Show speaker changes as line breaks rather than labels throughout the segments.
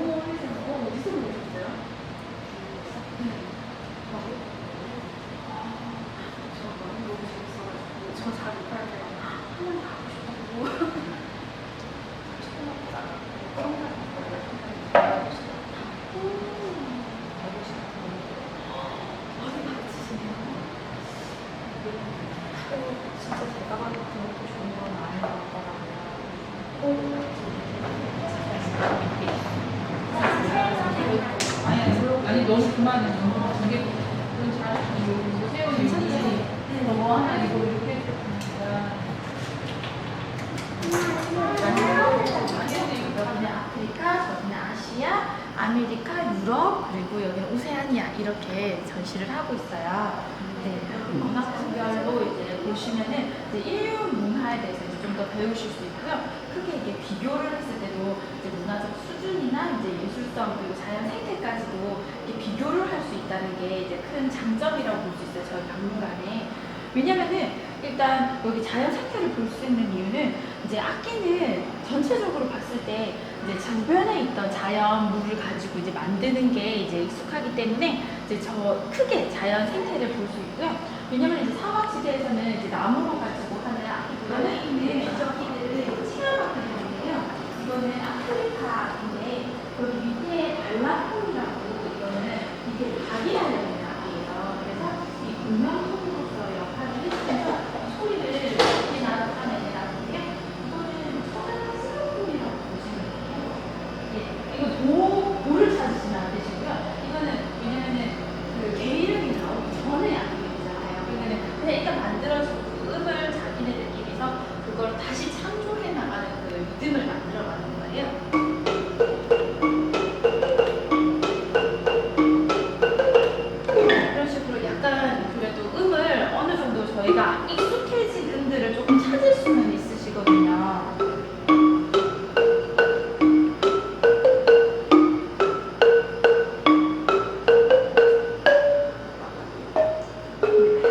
어디서 보셨어요? 저잘 못할게요. 한번 가고 싶다고. 진짜 제가 봐도 그것도 좋은 건 아닌 것 같더라고요.
아니 너무 그만해. 이게 그런 잘 이거 세우는 뭐 하나 이거 이렇게 해주니까.
여기는 아프리카, 저기는 아시아, 아메리카, 유럽, 그리고 여기는 오세아니아 이렇게 전시를 하고 있어요. 네, 문화분별로 이제 보시면은 이제 인류 문화에 대해서 좀 더 배우실 수 있고요. 크게 이게 비교를 했을 때도 이제 문화적 수준이나 이제 예술성 그리고 자연 생태까지도 이렇게 비교를 할 수 있다는 게 이제 큰 장점이라고 볼 수 있어요. 저희 박물관에. 왜냐면은 일단 여기 자연 생태를 볼 수 있는 이유는 이제 악기는 전체적으로 봤을 때 이제 주변에 있던 자연 물을 가지고 이제 만드는 게 이제 익숙하기 때문에 이제 저 크게 자연 생태를 볼 수 있고요. 왜냐면 이제 사막지대에서는 이제 나무로 가지고 하는 악기보다는 있는 악기들을 체험하게 되는데요. 이거는 아프리카 악기인데 여기 밑에 발라폰이라고 이거는 이게 각이라는 악기예요. 그래서 이 공명통으로서 역할을 해주면서 소리를 이렇게 나타내는 악기인데요. 이거는 초단 스로폰이라고 보시면 돼요. 예, 이거 도를 찾으시면 안 되시고요. 이거는 왜냐면은 그 개 이름이 나오기 전에 악기잖아요. 그러면은 그냥 일단 만들어주고 음을 자기네들끼리서 그걸 다시 창조해 나가는 그 리듬을 만들어가는 거예요. 이런 식으로 약간 그래도 음을 어느 정도 저희가 익숙해진 음들을 조금 찾을 수는 있으시거든요.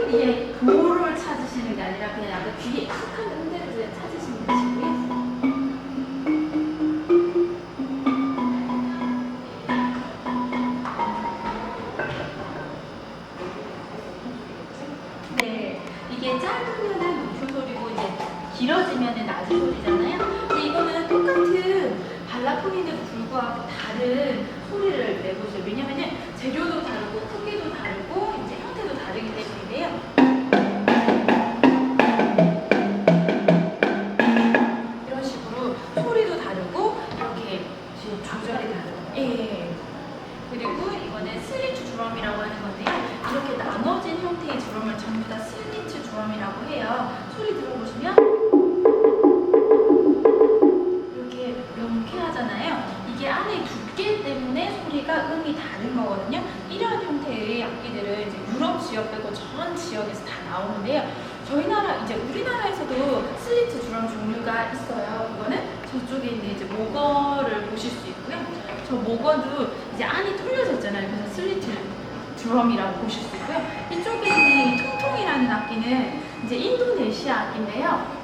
이게 도를 찾으시는 게 아니라 그냥 약간 귀에 익숙한 음들을 찾으시면 되시고요. 네, 이게 짧으면은 높은 소리고 이제 길어지면은 낮은 소리잖아요. 근데 이거는 똑같은 발라폰인데도 불구하고 다른 소리를 내고 있어요. 왜냐면은 재료도 다르고 크기도 다르고 이제 형태도 다르기 때문인데요. 이런 식으로 소리도 다르고 이렇게 지금 조절이 다르고. 예. 그리고 이거는 슬리트 드럼이라고 하는 건데요. 이렇게 나눠진 형태의 드럼을 전부 다 슬리트 드럼이라고 해요. 소리 들어보시면 이렇게 명쾌하잖아요. 이게 안에 두께 때문에 소리가 음이 다른 거거든요. 이런 형태의 악기들은 이제 유럽 지역 빼고 전 지역에서 다 나오는데요. 저희 나라, 이제 우리나라에서도 슬리트 드럼 종류가 있어요. 이거는 저쪽에 있는 이제 모거를 보실 수 있고요. 저 모거도 이제 안이 뚫려져 있잖아요. 그래서 슬리트 드럼이라고 보실 수 있고요. 이쪽에 있는 이 통통이라는 악기는 이제 인도네시아 악기인데요.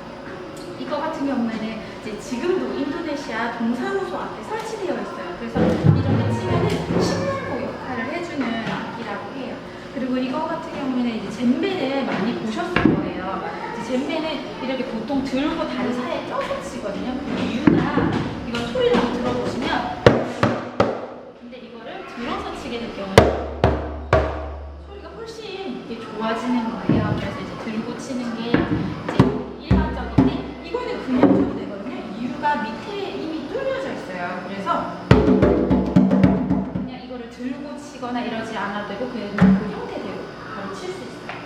이거 같은 경우에는 이제 지금도 인도네시아 동사무소 앞에 설치되어 있어요. 그래서 이렇게 치면은 신문고 역할을 해주는 악기라고 해요. 그리고 이거 같은 경우에는 이제 젬베를 많이 보셨을 거예요. 이제 젬베는 이렇게 보통 들고 다리 사이에 껴서 치거든요. 그 이유가 이건 소리를 한번 들어보시면 근데 이거를 들어서 치게 될 경우는 소리가 훨씬 이게 좋아지는 거예요. 그래서 이제 들고 치는 게 이제 일반적인데 이거는 그냥 쳐도 되거든요. 이유가 밑에 이미 뚫려져 있어요. 그래서 그냥 이거를 들고 치거나 이러지 않아도 되고 그냥 그 형태대로 바로 칠 수 있어요.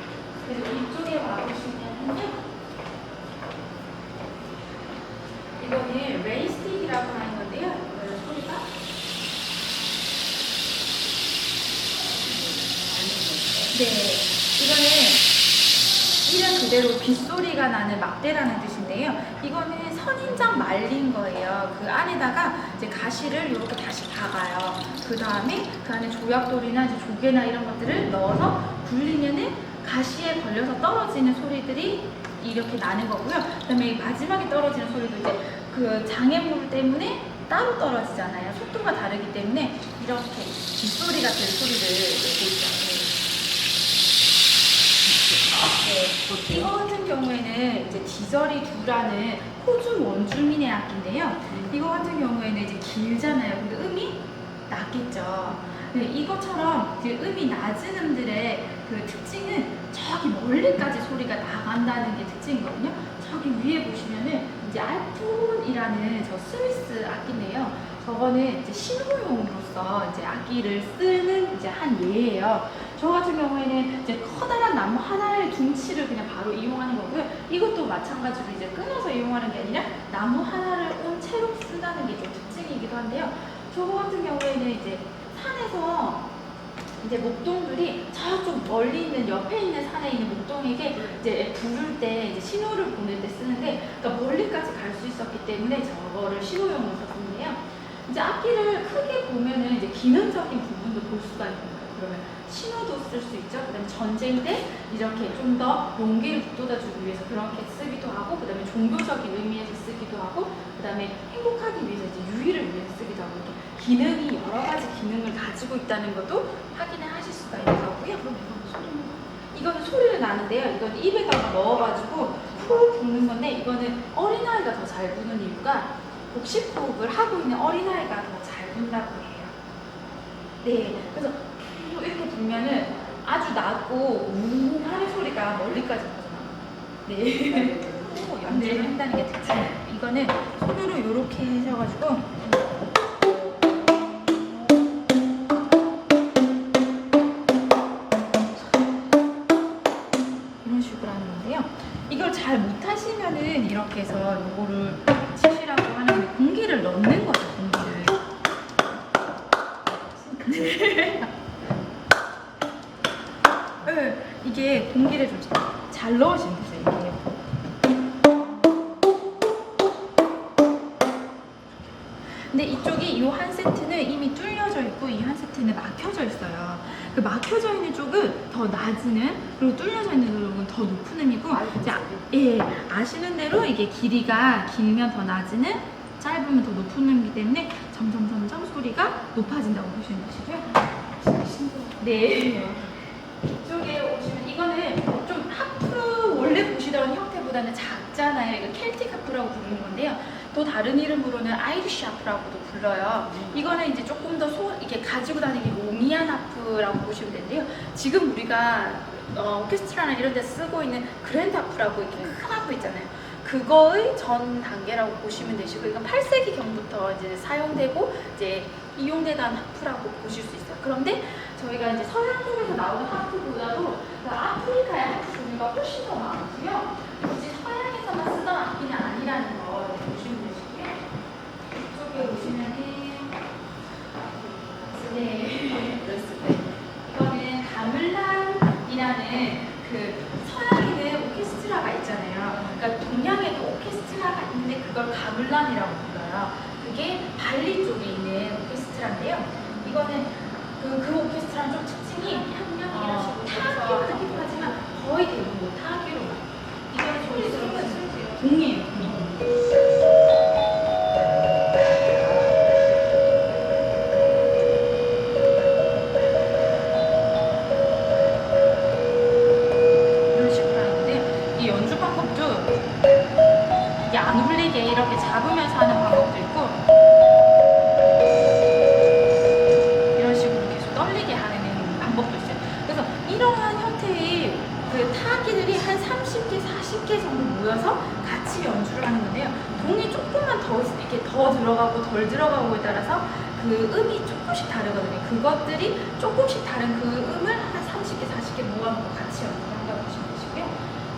그리고 이쪽에 와보시면요. 이거는 레이스틱이라고 하는 건데요. 소리가 네, 이거는 이름 그대로 빗소리가 나는 막대라는 뜻인데요. 이거는 선인장 말린 거예요. 그 안에다가 이제 가시를 이렇게 다시 박아요. 그 다음에 그 안에 조약돌이나 이제 조개나 이런 것들을 넣어서 굴리면은 가시에 걸려서 떨어지는 소리들이 이렇게 나는 거고요. 그다음에 마지막에 떨어지는 소리도 이제 그 장애물 때문에 따로 떨어지잖아요. 속도가 다르기 때문에 이렇게 빗소리 같은 소리를 내고 있어요. 네. 이거 같은 경우에는 이제 디저리 두라는 호주 원주민의 악기인데요. 이거 같은 경우에는 이제 길잖아요. 근데 음이 낮겠죠. 네, 이것처럼 이제 음이 낮은 음들의 그 특징은 저기 멀리까지 소리가 나간다는 게 특징이거든요. 저기 위에 보시면은 이제 알톤이라는 저 스위스 악기인데요. 저거는 이제 신호용으로서 이제 악기를 쓰는 이제 한 예예요. 저 같은 경우에는 이제 커다란 나무 하나의 둥치를 그냥 바로 이용하는 거고요. 이것도 마찬가지로 이제 끊어서 이용하는 게 아니라 나무 하나를 온 채로 쓴다는 게 좀 특징이기도 한데요. 저거 같은 경우에는 이제 산에서 이제 목동들이 저쪽 멀리 있는 옆에 있는 산에 있는 목동에게 이제 부를 때 이제 신호를 보낼 때 쓰는데, 그러니까 멀리까지 갈 수 있었기 때문에 저거를 신호용으로 썼는데요. 이제 악기를 크게 보면은 이제 기능적인 부분도 볼 수가 있는 거예요. 그러면 신호도 쓸 수 있죠. 그다음에 전쟁 때 이렇게 좀 더 용기를 북돋아주기 위해서 그렇게 쓰기도 하고, 그다음에 종교적인 의미에서 쓰기도 하고, 그다음에 행복하기 위해서 이제 유의를 위해서 쓰기도 하고, 이렇게 기능이 여러 가지 기능을 가지고 있다는 것도 확인을 하실 수가 있는 거고요. 그럼 이거는 소리를 나는데요. 이건 입에다가 넣어가지고 푹 붓는 건데, 이거는 어린아이가 더 잘 부는 이유가 복식호흡을 하고 있는 어린아이가 더 잘 분다고 해요. 네, 그래서 이렇게 불면은 아주 낮고 웅하는 소리가 멀리까지 퍼져나와요. 네. 연주를 한다는 게 특징이에요. 이거는 손으로 이렇게 하셔가지고 이런 식으로 하는 건데요. 이걸 잘 못하시면은 이렇게 해서 요거를 치시라고 하는데 공기를 넣는 거죠, 공기를. 네, 이게 공기를 좀 잘 넣으시면 되세요. 이게. 근데 이쪽이 이 한 세트는 이미 뚫려져 있고 이 한 세트는 막혀져 있어요. 그 막혀져 있는 쪽은 더 낮은 음, 그리고 뚫려져 있는 쪽은 더 높은 음이고, 예, 아시는 대로 이게 길이가 길면 더 낮은 음, 짧으면 더 높은 음이기 때문에 점점 소리가 높아진다고 보시면 되시고요. 네. 이쪽에 오시면 이거는 좀 하프 원래 보시던 형태보다는 작잖아요. 이거 켈틱 하프라고 부르는 건데요. 또 다른 이름으로는 아이리쉬 하프라고도 불러요. 이거는 이제 조금 더 이게 가지고 다니기 용이한 하프라고 보시면 되는데요. 지금 우리가 오케스트라나 이런 데 쓰고 있는 그랜드 하프라고 이렇게 큰 하프 있잖아요. 그거의 전 단계라고 보시면 되시고, 이건 8세기 경부터 이제 사용되고 이제 이용되던 하프라고 보실 수 있어요. 그런데 저희가 이제 서양 쪽에서 나오는 하프보다도 그 아프리카의 하프 종류가 훨씬 더 많고요. 굳이 서양에서만 쓰던 악기는 아니라는 거 보시면 되시고요. 이쪽에 보시면은 네, 그렇습니다. 이거는 가물란이라는 그 서양에는 오케스트라가 있잖아요. 그러니까 동양에도 오케스트라가 있는데 그걸 가물란이라고 불러요. 그게 발리 쪽에 있는 오케스트라인데요. 이거는 그 오케스트라는 좀 특징이 향량이라시고 타악기로 하기도 하지만 거의 대부분 타악기로 가요. 이거는 소리 들으면 공이에요, 공. 이런 식으로 하는데 이 연주 방법도 이게 안 울리게 이렇게 잡으면서 하는 방법도 있고, 이러한 형태의 그 타악기들이 한 30개, 40개 정도 모여서 같이 연주를 하는 건데요. 동이 조금만 더 이렇게 더 들어가고 덜 들어가고에 따라서 그 음이 조금씩 다르거든요. 그것들이 조금씩 다른 그 음을 한 30개, 40개 모아놓고 같이 연주를 한다고 보시면 되시고요.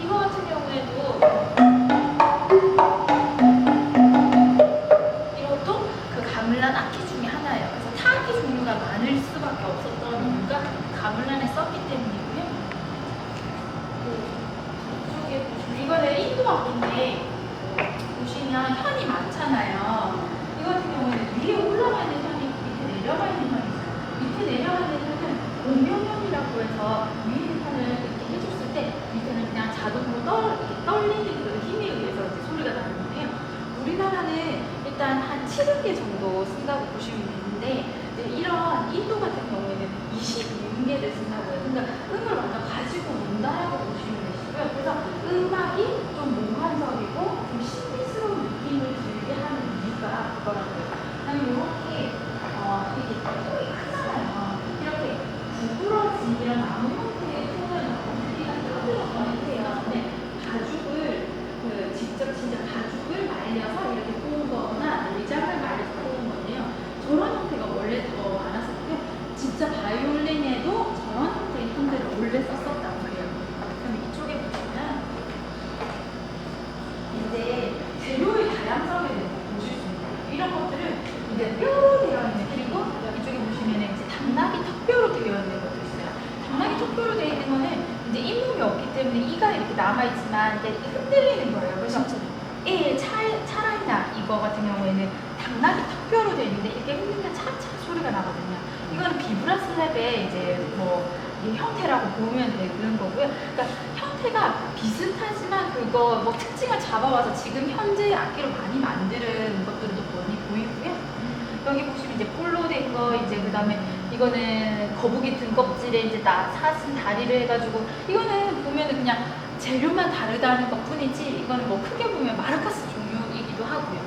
이거 같은 경우에도 이것도 그 가물란 악기 중에 하나예요. 그래서 타악기 종류가 많을 수밖에 없었던 이유가 가물란에 썼기 때문이고요. 이쪽에 보시면 이거는 인도 악기인데 보시면 현이 많잖아요. 이거 같은 경우에는 위에 올라가 있는 현이 밑에 내려가 있는 현이 있어요. 밑에 내려가 있는 현은 공명현이라고 해서 위에 있는 현을 이렇게 해줬을 때 밑에는 그냥 자동으로 떨리는 그 힘에 의해서 이제 소리가 나는 건데요. 우리나라는 일단 한 70개 정도 쓴다고 보시면 되는데 이제 이런 인도 같은 경우에는 26개를 쓴다고요. 그러니까 음을 완전 가지고 논다라고 보시면 되시고요. 그래서 음악이 좀 몽환적이고 좀 신비스러운 느낌을 들게 하는 이유가 그거라고요. 그다음에 이렇게 이게 통이 크잖아요. 이렇게 구부러진 이런 나무 형태의 통을 우리가 뜯어서 해요. 근데 가죽을 직접 진짜 가죽을 말려서 이렇게 뽑은 거나 의장을 말려서 뽑은 건데요. 저런 형태가 원래 더 많았었고요. 진짜 바이올린에도 저런 형태의 통들을 원래 썼었다고 해요. 그럼 이쪽에 보시면 이제 재료의 다양성에 대해서 보실 수 있어요. 이런 것들을 이제 뼈로 되어 있는, 그리고 이쪽에 보시면 이제 당나귀 턱뼈로 되어 있는 것도 있어요. 당나귀 턱뼈로 되어 있는 거는 이제 잇몸이 없기 때문에 이가 이렇게 남아있지만 이제 흔들리는 거예요. 그래서 예, 차라이나 이거 같은 경우에는 당나귀 턱뼈로 되어 있는데 이렇게 흔들면 차차 소리가 나거든요. 이거는 비브라스 랩의 이제 뭐 형태라고 보면 되는 거고요. 그러니까 형태가 비슷하지만 그거 뭐 특징을 잡아와서 지금 현재 악기로 많이 만드는 것들도 많이 보이고요. 여기 보시면 이제 폴로 된 거, 이제 그 다음에 이거는 거북이 등껍질에 이제 사슴 다리를 해가지고, 이거는 보면은 그냥 재료만 다르다는 것 뿐이지, 이거는 뭐 크게 보면 마르카스 종류이기도 하고요.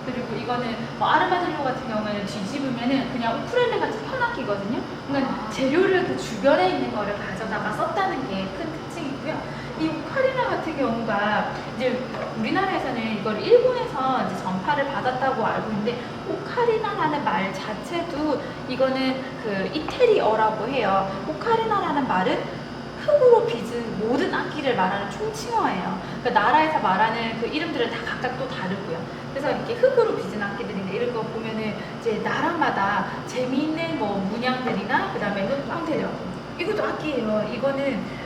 그리고 이거는 뭐 아르마딜로 같은 경우에는 뒤집으면은 그냥 우쿨렐레 같은 편악기거든요. 그러니까 재료를 그 주변에 있는 거를 가져다가 썼다는 게 큰 특징이고요. 이 오카리나 같은 경우가 이제 우리나라에서는 이걸 일본에서 이제 전파를 받았다고 알고 있는데, 오카리나라는 말 자체도 이거는 그 이태리어라고 해요. 오카리나라는 말은 흙으로 빚은 모든 악기를 말하는 총칭어예요. 그러니까 나라에서 말하는 그 이름들은 다 각각 또 다르고요. 그래서 이렇게 흙으로 빚은 악기들인데, 이런 거 보면은 이제 나라마다 재미있는 뭐 문양들이나 그 다음에 형태들, 이것도 악기예요. 이거는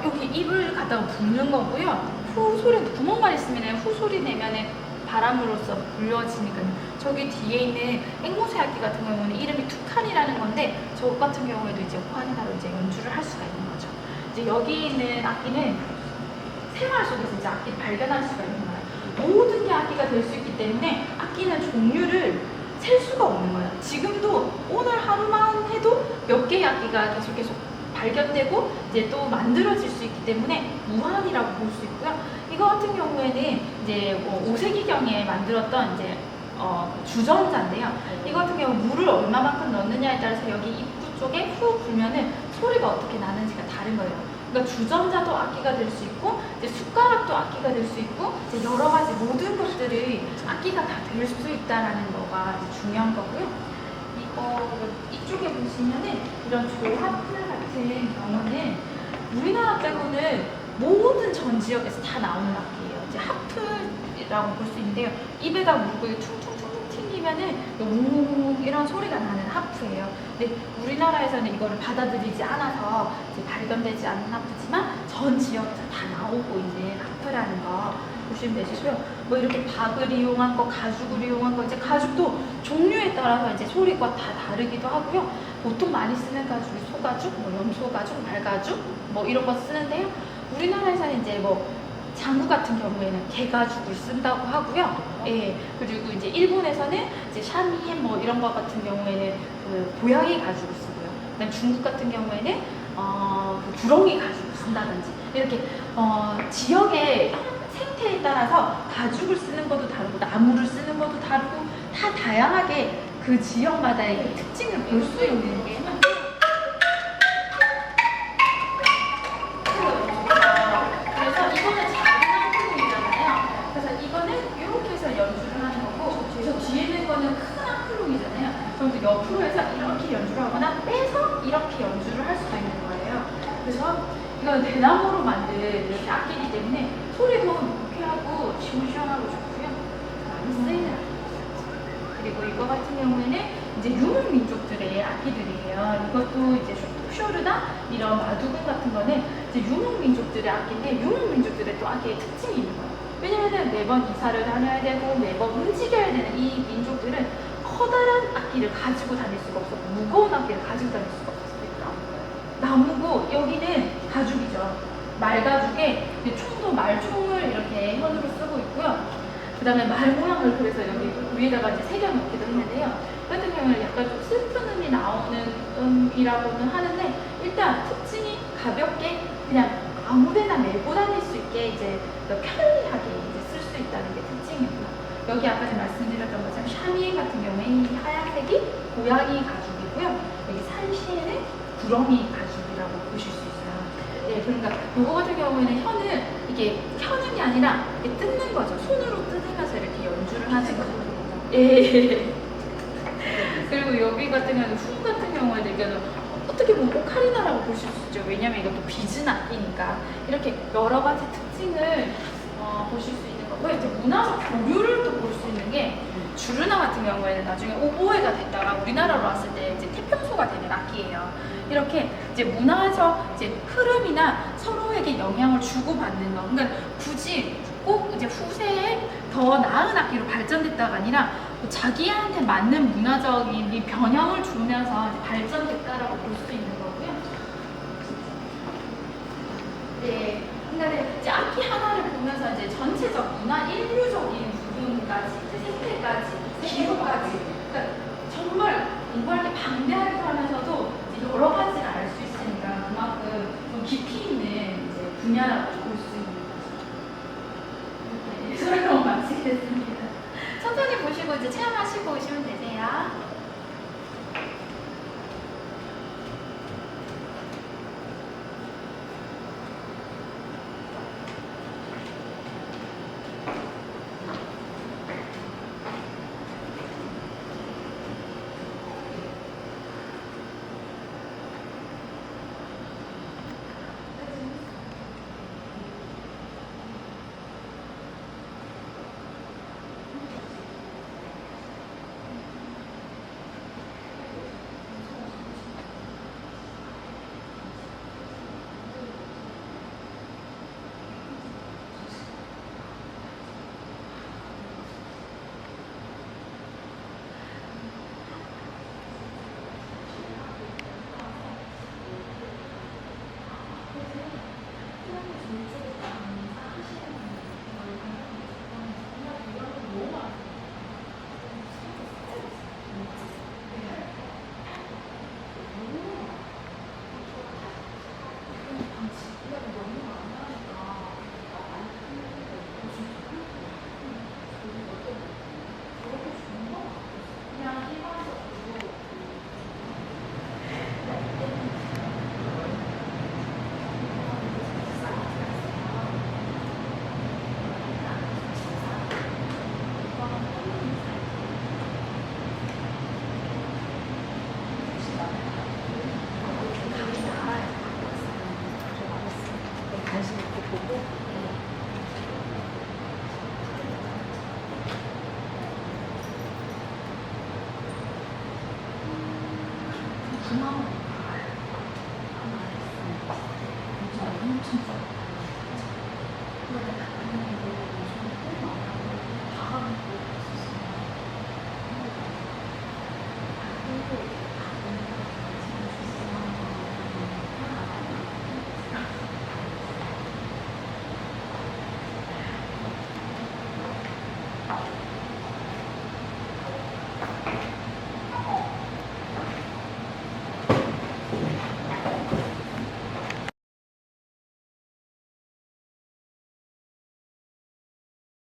여기 입을 갖다가 부는 거고요. 후 소리, 구멍만 있으면 후 소리 내면은 바람으로써 불려지니까요. 저기 뒤에 있는 앵무새 악기 같은 경우는 이름이 투칸이라는 건데, 저 같은 경우에도 이제 오카리나로 이제 연주를 할 수가 있는 거죠. 이제 여기 있는 악기는 생활 속에서 이제 악기를 발견할 수가 있는 거예요. 모든 게 악기가 될 수 있기 때문에 악기는 종류를 셀 수가 없는 거예요. 지금도 오늘 하루만 해도 몇 개의 악기가 계속 발견되고 이제 또 만들어질 수 있기 때문에 무한이라고 볼 수 있고요. 이거 같은 경우에는 이제 뭐 5세기경에 만들었던 이제 주전자인데요. 이거 같은 경우 물을 얼마만큼 넣느냐에 따라서 여기 입구 쪽에 후 불면은 소리가 어떻게 나는지가 다른 거예요. 그러니까 주전자도 악기가 될 수 있고, 이제 숟가락도 악기가 될 수 있고, 이제 여러 가지 모든 것들이 악기가 다 될 수 있다라는 거가 이제 중요한 거고요. 이쪽에 보시면은 이런 조합틀 같은 경우는 우리나라 빼고는 모든 전 지역에서 다 나오는 악기예요. 이제 하프라고 볼 수 있는데요. 입에다 물고 퉁퉁퉁퉁 튕기면은 웅웅웅 이런 소리가 나는 하프예요. 근데 우리나라에서는 이거를 받아들이지 않아서 이제 발견되지 않는 하프지만 전 지역에서 다 나오고 있는 하프라는 거 보시면 되시고요. 뭐 이렇게 박을 이용한 거, 가죽을 이용한 거, 이제 가죽도 종류에 따라서 이제 소리가 다 다르기도 하고요. 보통 많이 쓰는 가죽이 소가죽, 뭐 염소가죽, 말가죽, 뭐 이런 거 쓰는데요. 우리나라에서는 이제 뭐 장구 같은 경우에는 개가죽을 쓴다고 하고요. 예, 그리고 이제 일본에서는 이제 샤미엔 뭐 이런 거 같은 경우에는 그 고양이 가죽을 쓰고요. 그다음 중국 같은 경우에는 그 구렁이 가죽을 쓴다든지, 이렇게 지역의 생태에 따라서 가죽을 쓰는 것도 다르고 나무를 쓰는 것도 다르고 다 다양하게 그 지역마다의 그 특징을 볼 수 있는 게 그래서 이거는 작은 앙클롱이잖아요. 그래서 이거는 이렇게 해서 연주를 하는 거고, 저 뒤에 있는 거는 큰 앙클롱이잖아요. 그럼 또 옆으로 해서 이렇게 연주를 하거나 빼서 이렇게 연주를 할 수도 있는 거예요. 그래서 이건 대나무로 만든 이렇게 악기이기 때문에 소리도 유쾌하고 시원시원하고 좋고요. 많이 쓰이는 악기죠. 그리고 이거 같은 경우에는 이제 유목민족들의 악기들이에요. 이것도 이제 쇼르나 이런 마두군 같은 거는 이제 유목민족들의 악기인데, 유목민족들의 또 악기의 특징이 있는 거예요. 왜냐면은 매번 이사를 다녀야 되고 매번 움직여야 되는 이 민족들은 커다란 악기를 가지고 다닐 수가 없었고, 무거운 악기를 가지고 다닐 수가 없었어요. 나무고, 여기는 가죽이죠. 말가죽에 총도 말총을 이렇게 현으로 쓰고 있고요. 그 다음에 말 모양을 그래서 여기 위에다가 이제 새겨놓기도 했는데요. 그 같은 경우는 약간 좀 슬픈 음이 나오는 음이라고는 하는데 일단 특징이 가볍게 그냥 아무데나 메고 다닐 수 있게 이제 편리하게 이제 쓸 수 있다는 게 특징이고요. 여기 아까 제가 말씀드렸던 것처럼 샤미에 같은 경우에 이 하얀색이 고양이 가죽이고요. 여기 산시에는 구렁이 가죽이라고 보실 수 있어요. 네, 그러니까 이거 같은 경우에는 혀는 이게 혀는 게 아니라 이렇게 뜯는 거죠. 손으로 뜯으면서 이렇게 연주를 하는 거죠. 예. 그리고 여기 같은 경우는 후 같은 경우에는 이거는 어떻게 보면 오카리나라고 보실 수 있죠. 왜냐면 이것도 빚은 악기니까 이렇게 여러 가지 특징을 보실 수 있는 거고요. 이제 문화적 교류를 또 볼 수 있는 게 주르나 같은 경우에는 나중에 오보에가 됐다가 우리나라로 왔을 때 이제 태평소가 되는 악기예요. 이렇게 이제 문화적 이제 흐름이나 서로에게 영향을 주고받는 거. 그러니까 굳이 꼭 이제 후세에 더 나은 악기로 발전됐다가 아니라 자기한테 맞는 문화적인 이 변형을 주면서 이제 발전됐다라고 볼 수 있는 거고요. 네, 그러니까 이제 악기 하나를 보면서 이제 전체적 문화 인류적인 부분까지, 이제 생태까지, 기후까지, 그러니까 정말 공부할 때 방대하게 하면서도 이제 여러 가지를 알 수 있으니까 그만큼 좀 깊이 있는 이제 분야라고 볼 수 있는 거죠. 네, 설명 마치겠습니다. 천천히 보시고 이제 체험하시고 오시면 되세요.